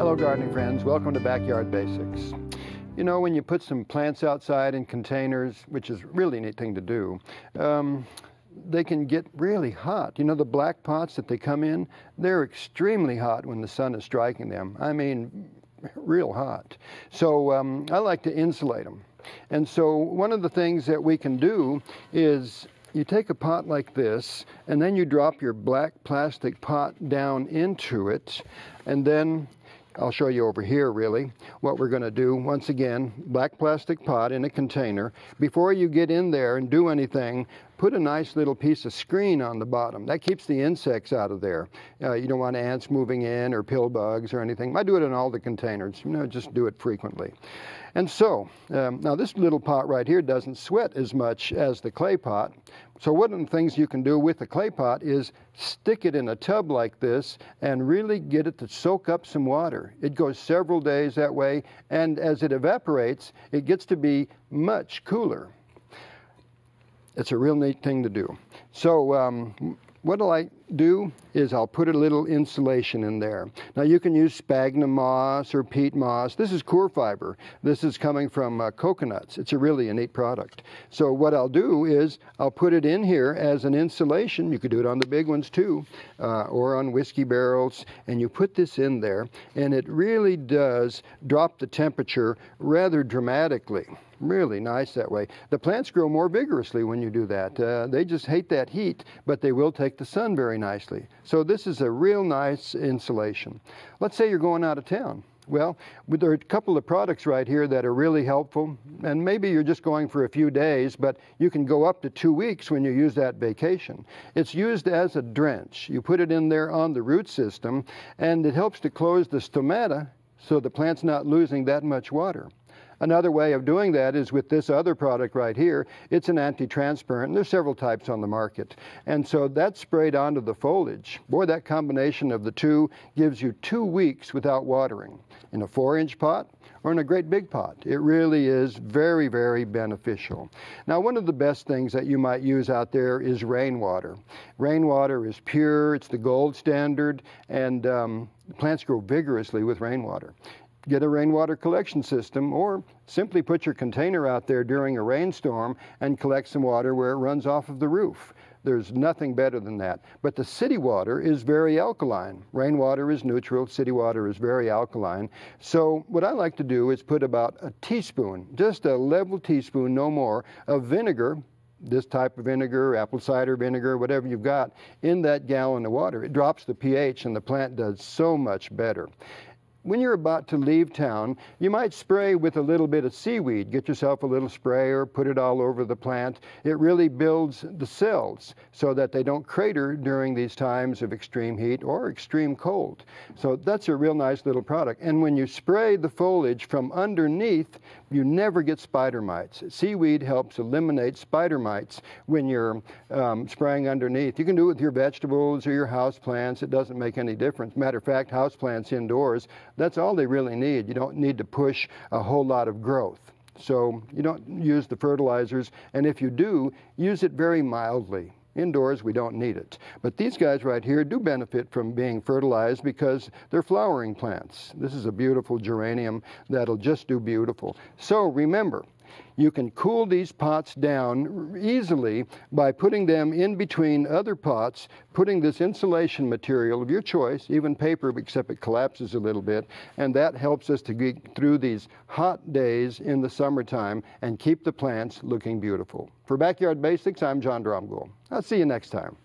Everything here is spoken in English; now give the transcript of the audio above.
Hello gardening friends, welcome to Backyard Basics. You know, when you put some plants outside in containers, which is a really neat thing to do, they can get really hot. You know, the black pots that they come in, they're extremely hot when the sun is striking them. I mean, real hot. So I like to insulate them. And so one of the things that we can do is you take a pot like this, and then you drop your black plastic pot down into it, and then I'll show you over here really what we're going to do. Once again, black plastic pot in a container. Before you get in there and do anything, put a nice little piece of screen on the bottom. That keeps the insects out of there. You don't want ants moving in or pill bugs or anything. I do it in all the containers. You know, just do it frequently. And so, now this little pot right here doesn't sweat as much as the clay pot. So one of the things you can do with the clay pot is stick it in a tub like this and really get it to soak up some water. It goes several days that way, and as it evaporates, it gets to be much cooler. It's a real neat thing to do. So what I do is I'll put a little insulation in there. Now you can use sphagnum moss or peat moss. This is core fiber. This is coming from coconuts. It's a really neat product. So what I'll do is I'll put it in here as an insulation. You could do it on the big ones too, or on whiskey barrels. And you put this in there, and it really does drop the temperature rather dramatically. Really nice that way. The plants grow more vigorously when you do that. They just hate that heat, but they will take the sun very nicely. So this is a real nice insulation. Let's say you're going out of town. Well, there are a couple of products right here that are really helpful, and maybe you're just going for a few days, but you can go up to 2 weeks when you use that vacation. It's used as a drench. You put it in there on the root system, and it helps to close the stomata so the plant's not losing that much water. Another way of doing that is with this other product right here. It's an anti-transparent. There's several types on the market. And so that's sprayed onto the foliage. Boy, that combination of the two gives you 2 weeks without watering in a 4-inch pot or in a great big pot. It really is very, very beneficial. Now, one of the best things that you might use out there is rainwater. Rainwater is pure. It's the gold standard, and plants grow vigorously with rainwater. Get a rainwater collection system, or simply put your container out there during a rainstorm and collect some water where it runs off of the roof. There's nothing better than that. But the city water is very alkaline. Rainwater is neutral, city water is very alkaline. So what I like to do is put about a teaspoon, just a level teaspoon, no more, of vinegar, this type of vinegar, apple cider vinegar, whatever you've got, in that gallon of water. It drops the pH and the plant does so much better. When you're about to leave town, you might spray with a little bit of seaweed. Get yourself a little sprayer, put it all over the plant. It really builds the cells so that they don't crater during these times of extreme heat or extreme cold. So that's a real nice little product. And when you spray the foliage from underneath, you never get spider mites. Seaweed helps eliminate spider mites when you're spraying underneath. You can do it with your vegetables or your house plants. It doesn't make any difference. Matter of fact, house plants indoors, that's all they really need. You don't need to push a whole lot of growth. So you don't use the fertilizers, and if you do, use it very mildly. Indoors, we don't need it. But these guys right here do benefit from being fertilized because they're flowering plants. This is a beautiful geranium that'll just do beautiful. So remember, you can cool these pots down easily by putting them in between other pots, putting this insulation material of your choice, even paper, except it collapses a little bit, and that helps us to get through these hot days in the summertime and keep the plants looking beautiful. For Backyard Basics, I'm John Dromgoole. I'll see you next time.